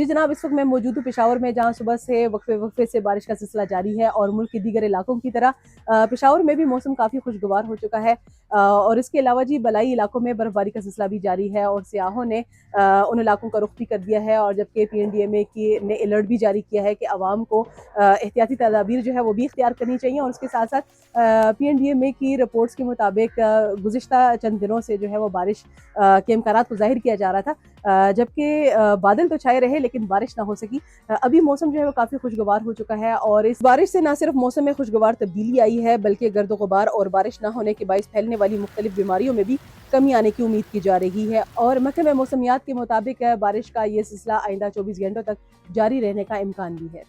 जनाब, इस वक्त मैं मौजूद हूँ पेशावर में, जहाँ सुबह से वक्फे वक्फे से बारिश का सिलसिला जारी है और मुल्क के दीगर इलाकों की तरह पेशावर में भी मौसम काफ़ी खुशगवार हो चुका है। और इसके अलावा जी बलाई इलाकों में बर्फबारी का सिलसिला भी जारी है और सियाहों ने उन इलाकों का रुख भी कर दिया है। और जबकि PNDMA की ने अलर्ट भी जारी किया है कि आवाम को एहतियाती तदाबीर जो है वो भी इख्तियार करनी चाहिए। और उसके साथ साथ PNDMA की रिपोर्ट्स के मुताबिक गुज़िश्ता चंद दिनों से जो है वो बारिश के इम्कानात को जाहिर किया जा रहा था, जबकि बादल तो छाए रहे लेकिन बारिश ना हो सकी। अभी मौसम जो है वो काफ़ी खुशगवार हो चुका है और इस बारिश से ना सिर्फ मौसम में खुशगवार तब्दीली आई है, बल्कि गर्द गुबार और बारिश ना होने के बायस फैलने वाली मुख्तलिफ बीमारियों में भी कमी आने की उम्मीद की जा रही है। और महकमे मौसमियात के मुताबिक बारिश का ये सिलसिला आइंदा 24 घंटों तक जारी रहने का इम्कान भी है।